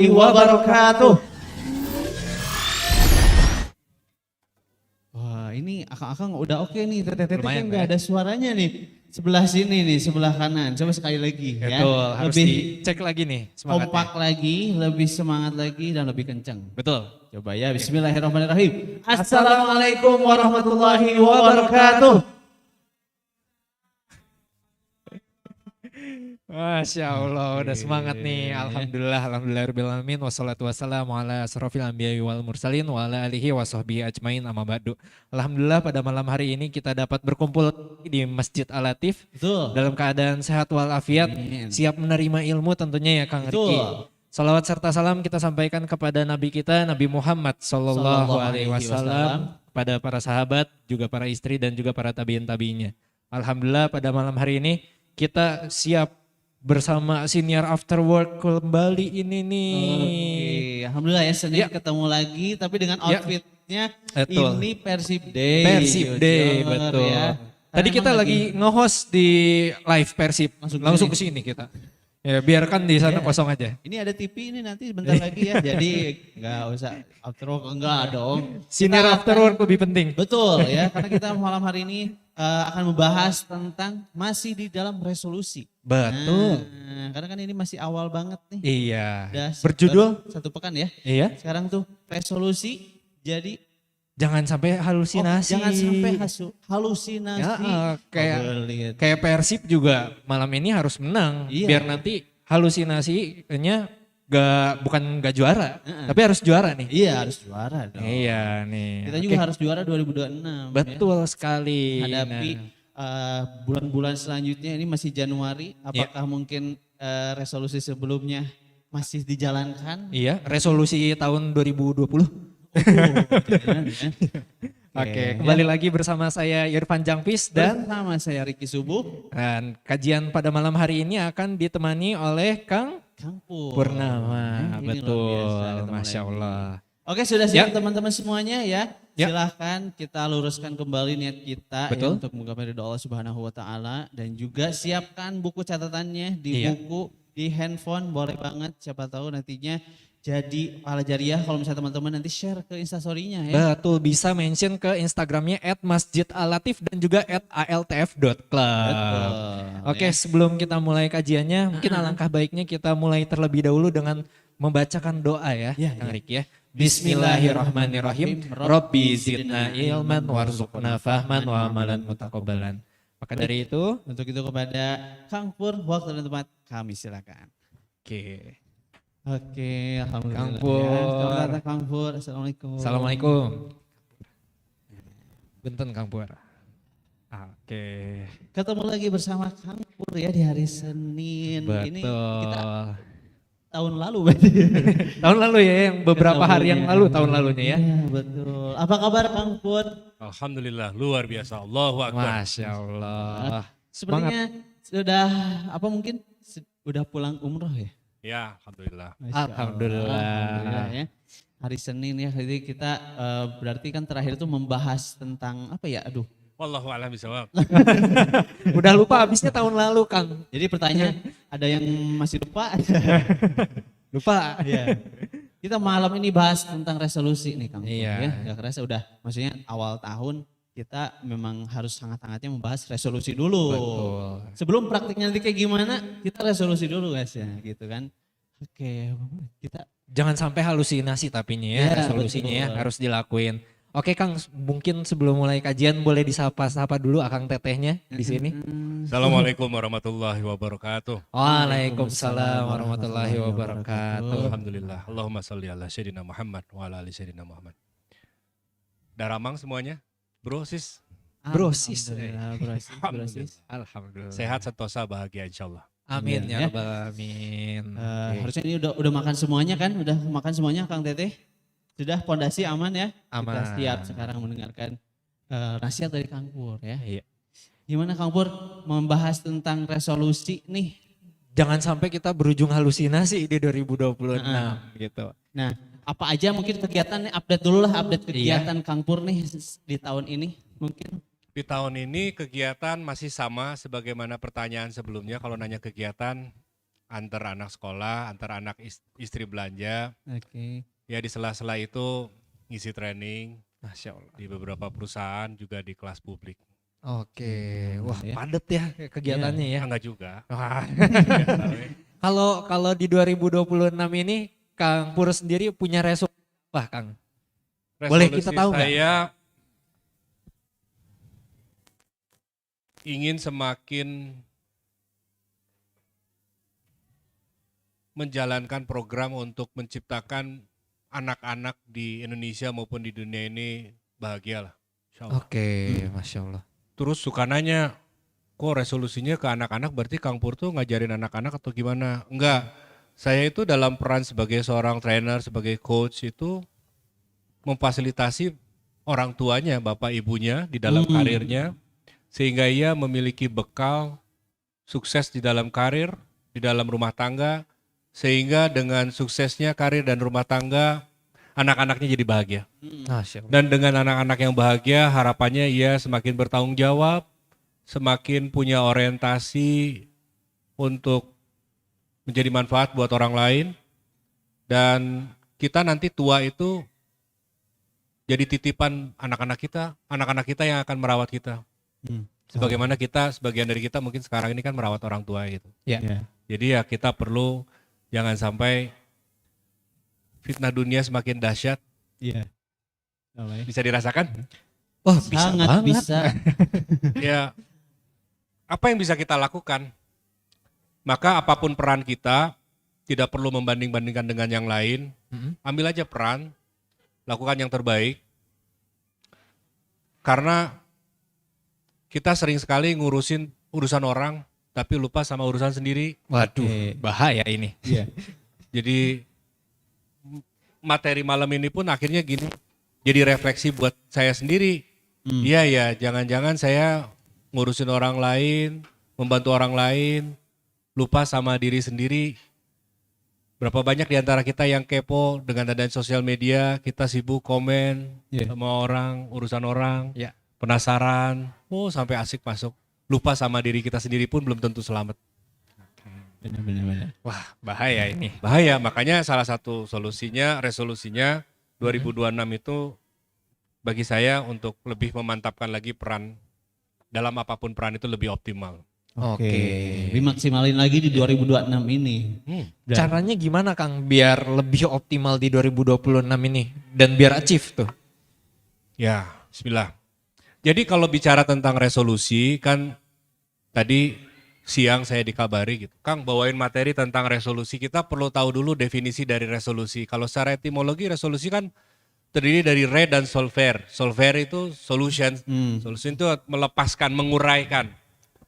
wabarakatuh. Wah, ini akang-akang udah oke nih. Teteh-teteh kan nggak ada suaranya nih. Sebelah sini nih, sebelah kanan. Coba sekali lagi ya. Betul, harus Lebih dicek lagi nih semangatnya. kompak lagi, lebih semangat lagi dan lebih kenceng. Betul. Coba ya, bismillahirrahmanirrahim. Assalamualaikum warahmatullahi wabarakatuh. Masya Allah, udah semangat nih. Alhamdulillah, alhamdulillahirrahmanirrahim. Wassalatu wassalamu ala asrofil anbiya wal mursalin wa ala alihi wa sahbihi ajmain amma ba'du. Alhamdulillah pada malam hari ini kita dapat berkumpul di Masjid Al-Latif. Betul. Dalam keadaan sehat walafiat, siap menerima ilmu tentunya ya Kang Riki. Salawat serta salam kita sampaikan kepada Nabi kita, Nabi Muhammad Sallallahu Alaihi Wasallam, kepada para sahabat, juga para istri dan juga para tabiin-tabiinnya. Alhamdulillah pada malam hari ini kita siap bersama senior after work kembali ini nih. Oke, alhamdulillah ya Senin ketemu lagi tapi dengan outfitnya betul. ini Persib Day. Persib Day, betul. Ya. Tadi kita lagi nge-host di live Persib, langsung ke sini kita. Ya biarkan di sana kosong aja. Ini ada TV ini nanti bentar lagi ya, jadi nggak usah after work, enggak dong. Senior after work lebih penting. Betul ya, karena kita malam hari ini akan membahas tentang masih di dalam resolusi. Betul. Nah, karena kan ini masih awal banget nih. Iya. Udah Berjudul? satu pekan ya. Iya. Sekarang tuh resolusi jadi jangan sampai halusinasi. Jangan sampai halusinasi. Ya, kayak Persib juga malam ini harus menang. Iya. Biar nanti halusinasinya bukan gak juara, tapi harus juara nih. Iya harus juara dong. Iya nih. Kita juga harus juara 2026. Betul sekali. Hadapi bulan-bulan selanjutnya ini masih Januari. Apakah mungkin resolusi sebelumnya masih dijalankan? Iya, resolusi tahun 2020. Oke, kembali lagi bersama saya Irfan Jangpis dan bersama saya Riki Subuh. Dan kajian pada malam hari ini akan ditemani oleh Kang Purnama. Betul, Masya Allah. Oke, sudah siap teman-teman semuanya ya. Silahkan kita luruskan kembali niat kita ya, untuk menggapai ridho Allah Subhanahu wa taala dan juga siapkan buku catatannya di buku, di handphone boleh banget, siapa tahu nantinya jadi pahala jariah kalau misalnya teman-teman nanti share ke instastory-nya ya. Betul, bisa mention ke Instagramnya @masjidalatif dan juga @altf.club. Oke, sebelum kita mulai kajiannya, mungkin alangkah baiknya kita mulai terlebih dahulu dengan membacakan doa ya, Kang Riki ya. Bismillahirrahmanirrahim. Rabbi zidna ilman warzuqna fahman wa amalan mutaqabbalan. Maka dari itu, untuk itu kepada Kang Pur, waktu dan tempat kami silakan. Oke, alhamdulillah. Kang Pur. Selamat Kang Pur. Assalamualaikum. Assalamualaikum. Benten Kang Pur. Oke. Ketemu lagi bersama Kang Pur ya di hari Senin. Betul. Ini kita tahun lalu berarti. Tahun lalu ya, yang beberapa hari yang lalu tahun lalunya ya. Iya betul. Apa kabar Kang Pur? Alhamdulillah luar biasa. Allahu Akbar. Masya Allah. Sebenarnya sudah apa mungkin sudah pulang umroh ya? Ya, alhamdulillah. Alhamdulillah ya. Hari Senin ya, jadi kita berarti kan terakhir itu membahas tentang apa ya? Aduh. Wallahu a'lam bishawab. Udah lupa habisnya tahun lalu Kang. Jadi pertanyaan ada yang masih lupa? Lupa. Iya. Kita malam ini bahas tentang resolusi nih Kang. Iya. Ya, gak kerasa udah, maksudnya awal tahun kita memang harus sangat-sangatnya membahas resolusi dulu. Betul. Sebelum praktiknya nanti kayak gimana, kita resolusi dulu guys ya gitu kan. Oke, kita jangan sampai halusinasi tapinya ya, resolusinya ya harus dilakuin. Oke Kang, mungkin sebelum mulai kajian boleh disapa-sapa dulu Akang Tetehnya di sini. Assalamualaikum warahmatullahi wabarakatuh. Waalaikumsalam warahmatullahi wabarakatuh. Alhamdulillah. Allahumma sholli ala sayyidina Muhammad wa ala ali sayyidina Muhammad. Daramang semuanya? Bro, sis. Alhamdulillah. Sehat, sentosa, bahagia insyaallah. Amin ya rabbal alamin. Harusnya ini udah makan semuanya kan? Udah makan semuanya Kang Teteh? Sudah pondasi aman ya? Aman. Kita siap sekarang mendengarkan nasihat dari Kang Pur ya. Iya. Gimana Kang Pur membahas tentang resolusi nih? Jangan sampai kita berujung halusinasi di 2026 gitu. Nah, apa aja mungkin kegiatannya, update dulu lah, update kegiatan Kang Pur nih di tahun ini mungkin. Di tahun ini kegiatan masih sama sebagaimana pertanyaan sebelumnya. Kalau nanya kegiatan, antar anak sekolah, antar anak istri belanja. Oke. Ya di sela-sela itu ngisi training Masya Allah. di beberapa perusahaan juga di kelas publik. Oke, wah Ya. padat ya kegiatannya ya. Enggak juga. Wah. Biasa we. Kalau di 2026 ini Kang Pur sendiri punya resolusi apa Kang? Boleh kita tahu nggak? Saya ingin semakin menjalankan program untuk menciptakan anak-anak di Indonesia maupun di dunia ini bahagia lah. Insya Allah. Oke, Masya Allah. Terus suka nanya, kok resolusinya ke anak-anak berarti Kang Pur tuh ngajarin anak-anak atau gimana? Enggak, saya itu dalam peran sebagai seorang trainer, sebagai coach itu memfasilitasi orang tuanya, bapak ibunya di dalam karirnya. Sehingga ia memiliki bekal sukses di dalam karir, di dalam rumah tangga. Sehingga dengan suksesnya karir dan rumah tangga, anak-anaknya jadi bahagia. Masya Allah. Dan dengan anak-anak yang bahagia, harapannya ia semakin bertanggung jawab, semakin punya orientasi untuk menjadi manfaat buat orang lain. Dan kita nanti tua itu jadi titipan anak-anak kita yang akan merawat kita. Sebagaimana kita, sebagian dari kita mungkin sekarang ini kan merawat orang tua gitu. Ya. Jadi ya kita perlu jangan sampai fitnah dunia semakin dahsyat. Iya. Bisa dirasakan? Oh, bisa Sangat banget. bisa. Ya, apa yang bisa kita lakukan? Maka apapun peran kita, tidak perlu membanding-bandingkan dengan yang lain. Ambil aja peran, lakukan yang terbaik. Karena kita sering sekali ngurusin urusan orang, tapi lupa sama urusan sendiri. Waduh, bahaya ini. Iya. Jadi materi malam ini pun akhirnya gini, jadi refleksi buat saya sendiri. Iya ya, jangan-jangan saya ngurusin orang lain, membantu orang lain, lupa sama diri sendiri. Berapa banyak di antara kita yang kepo dengan adanya sosial media, kita sibuk komen sama orang, urusan orang, penasaran, sampai asik masuk. Lupa sama diri kita sendiri pun belum tentu selamat. Benar-benar. Wah, bahaya ini. Bahaya, makanya salah satu solusinya, resolusinya 2026 itu bagi saya untuk lebih memantapkan lagi peran, dalam apapun peran itu lebih optimal. Oke. Dimaksimalin lagi di 2026 ini. Caranya gimana Kang biar lebih optimal di 2026 ini dan biar achieve tuh? Ya, bismillah. Jadi kalau bicara tentang resolusi kan tadi siang saya dikabari gitu. Kang bawain materi tentang resolusi, kita perlu tahu dulu definisi dari resolusi. Kalau secara etimologi resolusi kan terdiri dari re dan solver. Solver itu solution. Solution itu melepaskan, menguraikan.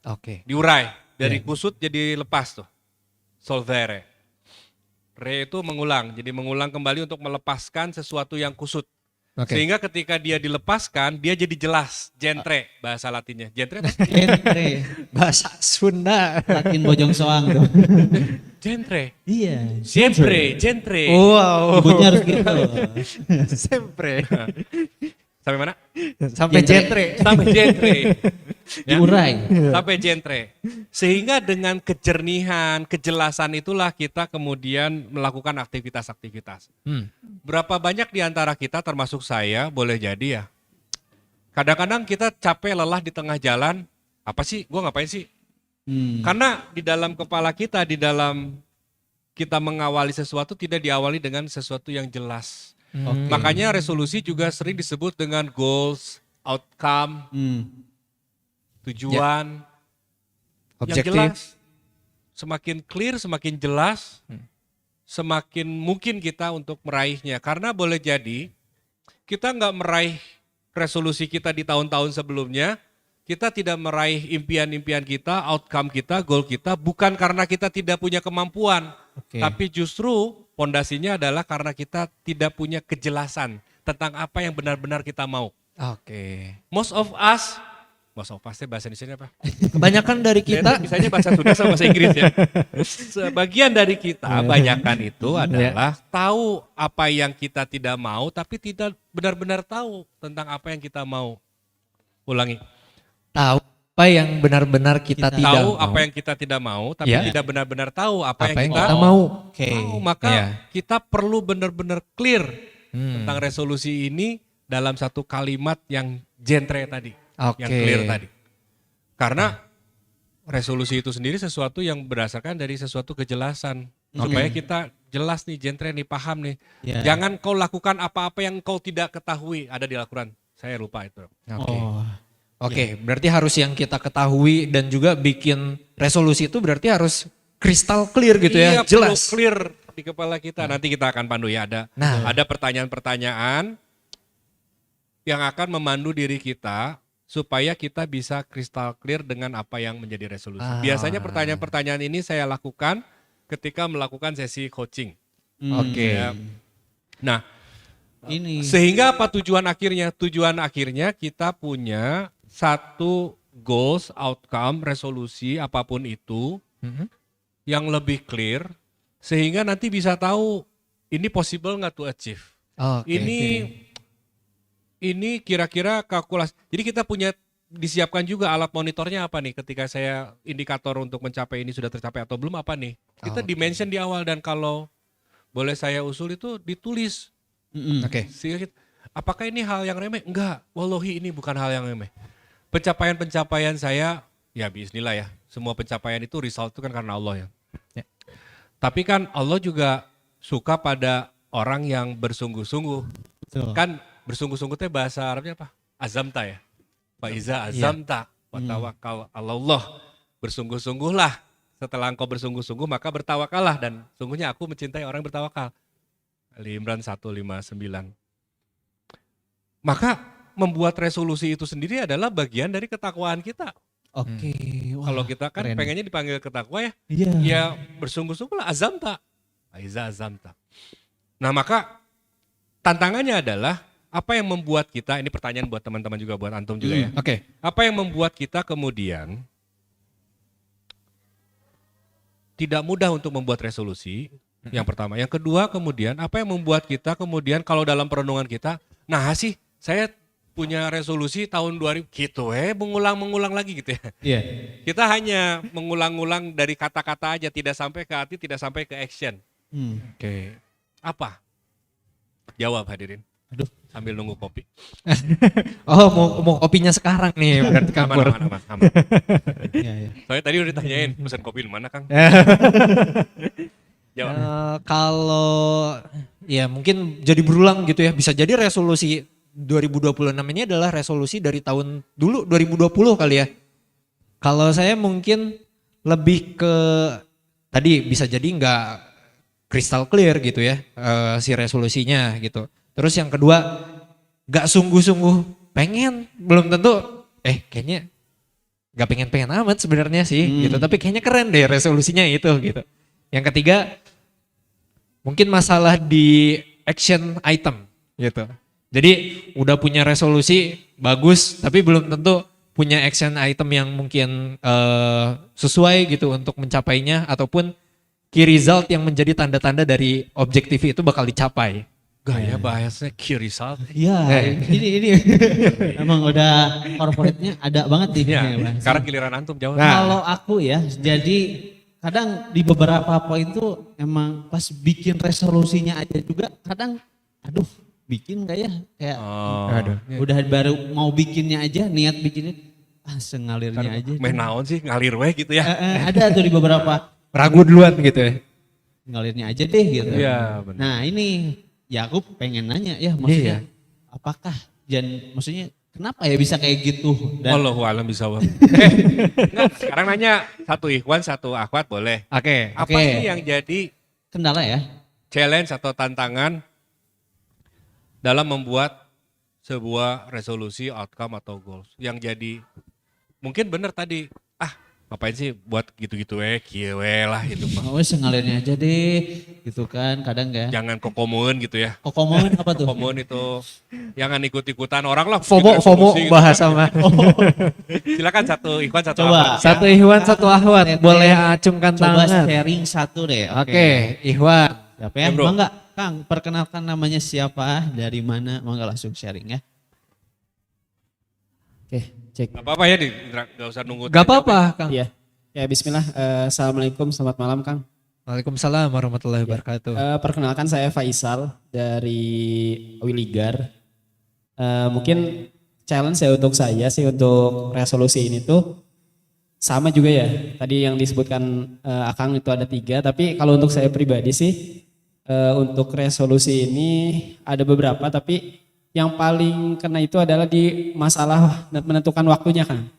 Oke. Diurai, dari kusut jadi lepas tuh. Solvere. Re itu mengulang, jadi mengulang kembali untuk melepaskan sesuatu yang kusut. Oke. Sehingga ketika dia dilepaskan, dia jadi jelas. Gentre, bahasa latinnya. Gentre apa? Genre. Bahasa Sunda. Latin bojong soang tuh. Gentre. Iya. Sempre, gentre. Wow. Sebutnya harus gitu. Sempre. Sampai mana? Sampai genre. Sampai gentre. Ya? Diurai. Sampai gentre. Sehingga dengan kejernihan, kejelasan itulah kita kemudian melakukan aktivitas-aktivitas. Berapa banyak di antara kita termasuk saya boleh jadi ya. Kadang-kadang kita capek lelah di tengah jalan. Apa sih? Gue ngapain sih? Karena di dalam kepala kita, di dalam kita mengawali sesuatu tidak diawali dengan sesuatu yang jelas. Makanya resolusi juga sering disebut dengan goals, outcome, tujuan, Objektif. yang jelas. Semakin clear, semakin jelas, semakin mungkin kita untuk meraihnya. Karena boleh jadi kita nggak meraih resolusi kita di tahun-tahun sebelumnya, kita tidak meraih impian-impian kita, outcome kita, goal kita, bukan karena kita tidak punya kemampuan, tapi justru pondasinya adalah karena kita tidak punya kejelasan tentang apa yang benar-benar kita mau. Oke. Most of us bahasa Indonesia apa? Kebanyakan dari kita Misalnya bahasa Sunda sama bahasa Inggris ya. Sebagian dari kita, banyakan itu adalah tahu apa yang kita tidak mau, tapi tidak benar-benar tahu tentang apa yang kita mau. Ulangi. tahu apa yang benar-benar kita tidak Tahu mau. apa yang kita tidak mau, tapi Ya. tidak benar-benar tahu apa yang kita kita mau. Oke. mau. Maka Iya. kita perlu benar-benar clear tentang resolusi ini dalam satu kalimat yang jentre tadi, yang Oke. clear tadi. Karena resolusi itu sendiri sesuatu yang berdasarkan dari sesuatu kejelasan. Supaya kita jelas nih, jentre nih, paham nih. Ya. Jangan kau lakukan apa-apa yang kau tidak ketahui. Ada di Al-Quran, saya lupa itu. Oke. Oh. Oke, berarti harus yang kita ketahui dan juga bikin resolusi itu berarti harus kristal clear gitu ya, Iya, perlu jelas. clear di kepala kita. Nanti kita akan pandu ya, ada pertanyaan-pertanyaan yang akan memandu diri kita supaya kita bisa kristal clear dengan apa yang menjadi resolusi. Biasanya pertanyaan-pertanyaan ini saya lakukan ketika melakukan sesi coaching. Oke. Ya. Nah, Ini. sehingga apa tujuan akhirnya? Tujuan akhirnya kita punya satu goals, outcome, resolusi apapun itu yang lebih clear sehingga nanti bisa tahu ini possible nggak to achieve. Oke. Ini kira-kira kalkulasi. Jadi kita punya disiapkan juga alat monitornya apa nih ketika saya indikator untuk mencapai ini sudah tercapai atau belum apa nih. Kita dimension di awal dan kalau boleh saya usul itu ditulis. Oke. Sehingga apakah ini hal yang remeh? Enggak, wallahi ini bukan hal yang remeh. Pencapaian-pencapaian saya, ya bismillah ya. Semua pencapaian itu result itu kan karena Allah ya. Tapi kan Allah juga suka pada orang yang bersungguh-sungguh. Betul. Kan bersungguh-sungguh teh bahasa Arabnya apa? Azamta ya. Faiza azamta wa tawakkal 'alallah. Bersungguh-sungguhlah. Setelah engkau bersungguh-sungguh maka bertawakallah dan sungguhnya aku mencintai orang yang bertawakal. Ali Imran 159. Maka membuat resolusi itu sendiri adalah bagian dari ketakwaan kita. Oke. Wah, Kalau kita kan keren. pengennya dipanggil ketakwa ya, Iya. ya bersungguh-sungguhlah azamta. Aiza azamta. Nah maka tantangannya adalah apa yang membuat kita, ini pertanyaan buat teman-teman juga, buat antum juga ya. Oke. Apa yang membuat kita kemudian tidak mudah untuk membuat resolusi, yang pertama. Yang kedua kemudian, apa yang membuat kita kemudian kalau dalam perenungan kita, nah sih saya punya resolusi tahun 2000 gitu mengulang-mengulang lagi gitu ya. Iya. Kita hanya mengulang-ulang dari kata-kata aja, tidak sampai ke hati, tidak sampai ke action. Oke. Apa? Jawab hadirin. Aduh. Sambil nunggu kopi. Oh, mau kopinya sekarang nih berarti Kangkur. Aman. Iya, iya. Soalnya tadi udah ditanyain, pesan kopi di mana Kang? Jawab. Kalau ya mungkin jadi berulang gitu ya, bisa jadi resolusi 2026 ini adalah resolusi dari tahun dulu 2020 kali ya. Kalau saya mungkin lebih ke tadi bisa jadi nggak crystal clear gitu ya si resolusinya gitu. Terus yang kedua nggak sungguh-sungguh pengen, belum tentu kayaknya nggak pengen-pengen amat sebenarnya sih gitu. Tapi kayaknya keren deh resolusinya itu gitu. Yang ketiga mungkin masalah di action item gitu. Jadi udah punya resolusi bagus tapi belum tentu punya action item yang mungkin sesuai gitu untuk mencapainya ataupun key result yang menjadi tanda-tanda dari objektif itu bakal dicapai. Gaya bahasanya key result. Iya, ini emang udah corporate-nya ada banget nih. Ya, Bang. sekarang giliran antum jawab. Kalau aku ya, jadi kadang di beberapa poin itu emang pas bikin resolusinya aja juga kadang aduh bikin gak ya kayak udah baru mau bikinnya aja, niat bikinnya sengalirnya aja. Main naon sih ngalir weh gitu ya. Ada tuh di beberapa Ragu duluan gitu ya. ngalirnya aja deh gitu. Iya, benar. Nah ini ya aku pengen nanya ya maksudnya apakah maksudnya kenapa ya bisa kayak gitu? Dan Wallahu a'lam bishawab. Sekarang nanya satu ikhwan satu akhwat boleh. Oke. Apa sih yang jadi kendala ya? challenge atau tantangan dalam membuat sebuah resolusi, outcome atau goals yang jadi mungkin benar tadi ngapain sih buat gitu-gitu kieu lah itu mah. Oh sengalirnya aja deh gitu kan kadang ya. Jangan kokomun gitu ya. Kokomun apa tuh? Kokomun itu jangan ikut-ikutan orang lah. FOMO resolusi gitu. bahasa mah. Silakan satu ikhwan satu Coba. akhwat. Satu Ikhwan satu Ahwat, boleh acungkan Coba tangan. sharing satu deh. Oke, Ikhwan. Siapa ya? Bro. Mangga, Kang, perkenalkan namanya siapa, dari mana, mangga langsung sharing ya. Oke, Cek. Gak apa-apa ya, gak usah nunggu. Gak apa-apa, Kang. Iya. Ya bismillah. Assalamualaikum, selamat malam Kang. Waalaikumsalam warahmatullahi wabarakatuh. Perkenalkan saya Faisal dari Wiligar. Mungkin challenge saya untuk untuk resolusi ini tuh sama juga ya. Tadi yang disebutkan Akang itu ada 3. Tapi kalau untuk saya pribadi sih untuk resolusi ini ada beberapa. Tapi yang paling kena itu adalah di masalah menentukan waktunya Kang.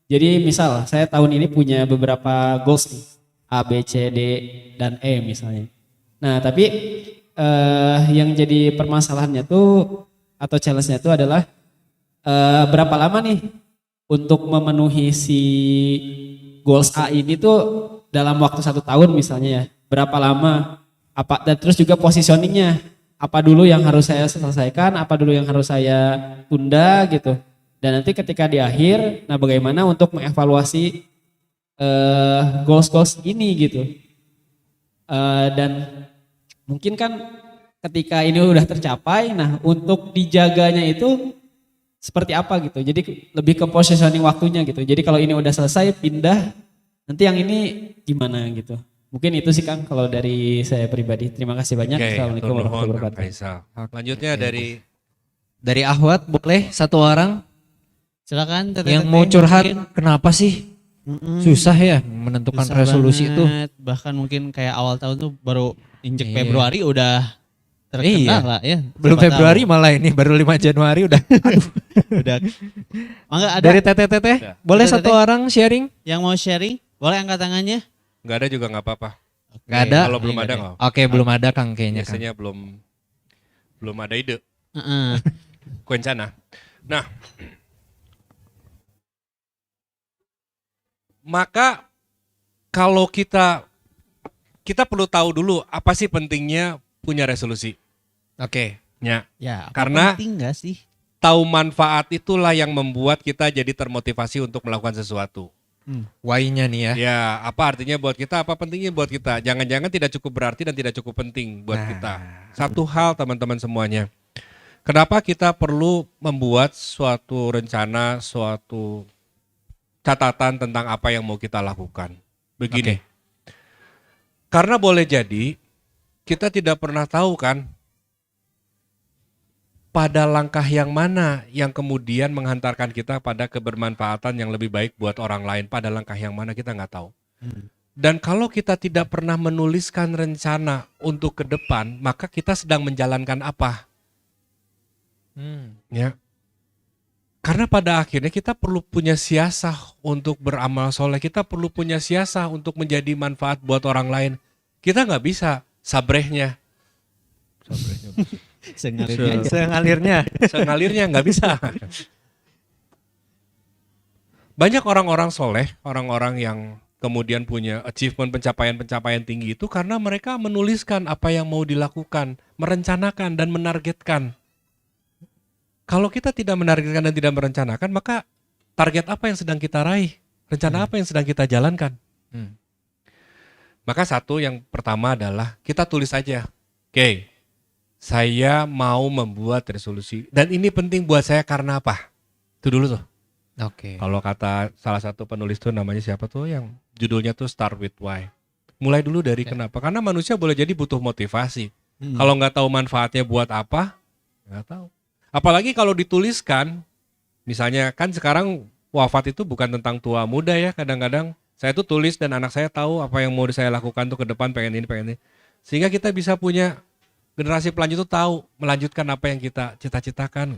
Jadi misal saya tahun ini punya beberapa goals nih, A, B, C, D, dan E misalnya. Nah tapi yang jadi permasalahannya tuh atau challenge-nya tuh adalah berapa lama nih untuk memenuhi si goals A ini tuh dalam waktu 1 tahun misalnya ya. Berapa lama? Dan terus juga positioningnya. Apa dulu yang harus saya selesaikan, apa dulu yang harus saya tunda gitu. Dan nanti ketika di akhir, nah bagaimana untuk mengevaluasi goals-goals ini gitu. Dan mungkin kan ketika ini udah tercapai, nah untuk dijaganya itu seperti apa gitu. Jadi lebih ke positioning waktunya gitu. Jadi kalau ini udah selesai pindah, nanti yang ini gimana gitu. Mungkin itu sih Kang kalau dari saya pribadi. Terima kasih banyak. Assalamualaikum warahmatullahi wabarakatuh. Selanjutnya dari Ahwat boleh 1 orang Silakan yang mau curhat kenapa sih susah ya menentukan Susah resolusi itu. Bahkan mungkin kayak awal tahun tuh baru injek Februari udah terkendala ya. Belum Siapa Februari tahu. malah ini baru 5 Januari udah. Aduh. Udah. Mangga ada Dari Teteh boleh Teteh. 1 orang sharing? yang mau sharing? Boleh angkat tangannya? Gak ada juga gak apa-apa. Gak ada. Kalau belum ada nggak? Oke, belum ada Kang kayaknya Kang. Biasanya belum ada ide. Heeh. Kencana. Nah, maka kalau kita perlu tahu dulu apa sih pentingnya punya resolusi. Oke. Ya, Ya, apa Karena- penting gak sih? tahu manfaat itulah yang membuat kita jadi termotivasi untuk melakukan sesuatu. Why-nya nih ya. Ya, apa artinya buat kita, apa pentingnya buat kita. Jangan-jangan tidak cukup berarti dan tidak cukup penting buat kita. Satu hal teman-teman semuanya. Kenapa kita perlu membuat suatu rencana, suatu catatan tentang apa yang mau kita lakukan. Begini. Karena boleh jadi kita tidak pernah tahu kan pada langkah yang mana yang kemudian menghantarkan kita pada kebermanfaatan yang lebih baik buat orang lain. Pada langkah yang mana kita nggak tahu. Dan kalau kita tidak pernah menuliskan rencana untuk ke depan, maka kita sedang menjalankan apa? Ya. Karena pada akhirnya kita perlu punya siasah untuk beramal soleh. Kita perlu punya siasah untuk menjadi manfaat buat orang lain. Kita nggak bisa sabrehnya. Sengalirnya. Sengalirnya nggak bisa. Banyak orang-orang soleh, orang-orang yang kemudian punya achievement pencapaian-pencapaian tinggi itu karena mereka menuliskan apa yang mau dilakukan, merencanakan dan menargetkan. Kalau kita tidak menargetkan dan tidak merencanakan, maka target apa yang sedang kita raih? Rencana apa yang sedang kita jalankan? Maka satu yang pertama adalah kita tulis aja. Oke, saya mau membuat resolusi. Dan ini penting buat saya karena apa? Itu dulu tuh. Oke. Kalau kata salah satu penulis tuh namanya siapa tuh yang judulnya tuh Start with Why. Mulai dulu dari kenapa? Karena manusia boleh jadi butuh motivasi. Kalau nggak tahu manfaatnya buat apa, nggak tahu. Apalagi kalau dituliskan, misalnya kan sekarang wafat itu bukan tentang tua muda ya. Kadang-kadang saya tuh tulis dan anak saya tahu apa yang mau saya lakukan tuh ke depan, pengen ini. Sehingga kita bisa punya generasi pelanjut tuh tahu melanjutkan apa yang kita cita-citakan.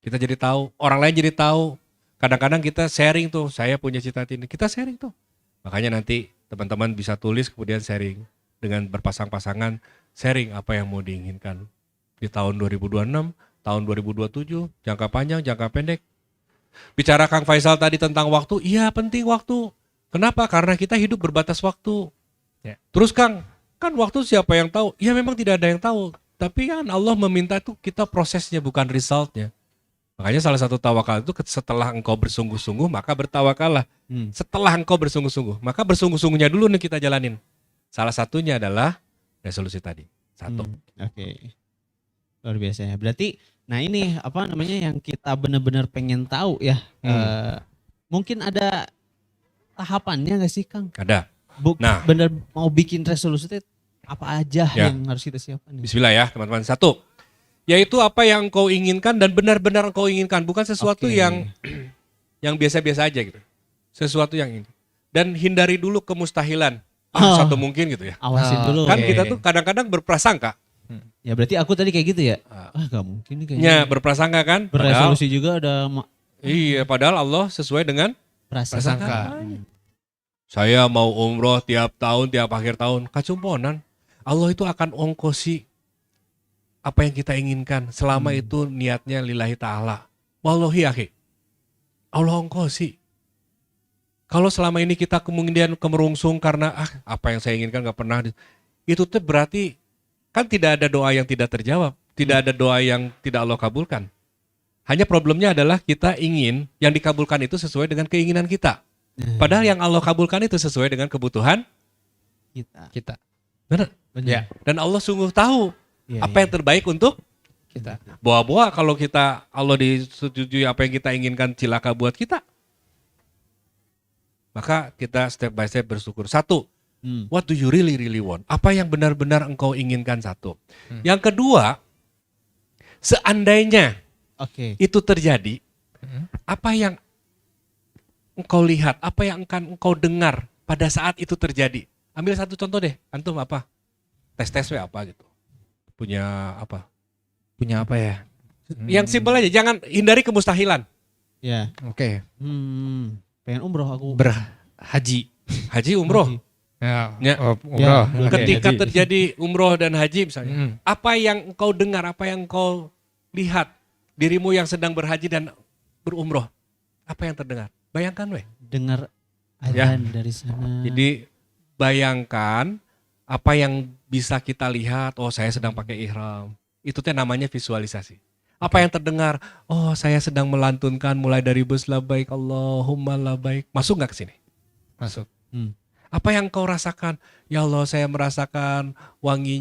Kita jadi tahu, orang lain jadi tahu. Kadang-kadang kita sharing tuh, saya punya cita-cita ini, kita sharing tuh. Makanya nanti teman-teman bisa tulis kemudian sharing dengan berpasang-pasangan, sharing apa yang mau diinginkan di tahun 2026, tahun 2027, jangka panjang, jangka pendek. Bicara Kang Faisal tadi tentang waktu, iya penting waktu. Kenapa? Karena kita hidup berbatas waktu. Terus Kang, kan waktu siapa yang tahu? Ya memang tidak ada yang tahu. Tapi kan Allah meminta itu kita prosesnya bukan resultnya. Makanya salah satu tawakal itu setelah engkau bersungguh-sungguh maka bertawakallah. Setelah engkau bersungguh-sungguh maka bersungguh-sungguhnya dulu nih kita jalanin. Salah satunya adalah resolusi tadi. Satu. Oke. Luar biasa ya. Berarti nah ini apa namanya yang kita benar-benar pengen tahu ya. Mungkin ada tahapannya gak sih Kang? Ada. Nah, bener mau bikin resolusi itu apa aja yang harus kita siapkan? Bismillah ya teman-teman. Satu, yaitu apa yang engkau inginkan dan benar-benar engkau inginkan. Bukan sesuatu yang biasa-biasa aja gitu. Sesuatu yang ini. Dan hindari dulu kemustahilan. Satu mungkin gitu ya. Awasin dulu. Kan kita tuh kadang-kadang berprasangka. Ya berarti aku tadi kayak gitu ya. Gak mungkin nih kayaknya. Ya berprasangka kan. Berresolusi juga ada. Iya padahal Allah sesuai dengan prasangka. Saya mau umroh tiap tahun, tiap akhir tahun. Kacumponan. Allah itu akan ongkosi apa yang kita inginkan. Selama itu niatnya lillahi ta'ala. Wallahi akhi. Allah ongkosi. Kalau selama ini kita kemudian kemerungsung karena apa yang saya inginkan gak pernah. Itu tuh berarti kan tidak ada doa yang tidak terjawab. Tidak ada doa yang tidak Allah kabulkan. Hanya problemnya adalah kita ingin yang dikabulkan itu sesuai dengan keinginan kita. Padahal yang Allah kabulkan itu sesuai dengan kebutuhan kita. Benar? Ya. Dan Allah sungguh tahu apa yang terbaik untuk kita. Boa-boa kalau kita Allah disetujui apa yang kita inginkan cilaka buat kita. Maka kita step by step bersyukur. Satu, what do you really want? Apa yang benar-benar engkau inginkan satu. Yang kedua, seandainya itu terjadi, apa yang engkau lihat, apa yang akan engkau dengar pada saat itu terjadi. Ambil satu contoh deh, antum apa? Tes apa gitu. Punya apa? Punya apa ya? Yang simpel aja, jangan hindari kemustahilan. Ya. Oke. Pengen umroh aku. Berhaji. Haji umroh. Ya. Umroh. Ketika terjadi umroh dan haji misalnya. Apa yang engkau dengar, apa yang engkau lihat dirimu yang sedang berhaji dan berumroh. Apa yang terdengar? Bayangkan weh. Dengar azan dari sana. Jadi bayangkan apa yang bisa kita lihat. Oh saya sedang pakai ihram. Itu teh namanya visualisasi. Apa yang terdengar? Oh saya sedang melantunkan mulai dari bus labbaik Allahumma labbaik. Masuk gak ke sini? Masuk. Apa yang kau rasakan? Ya Allah saya merasakan wanginya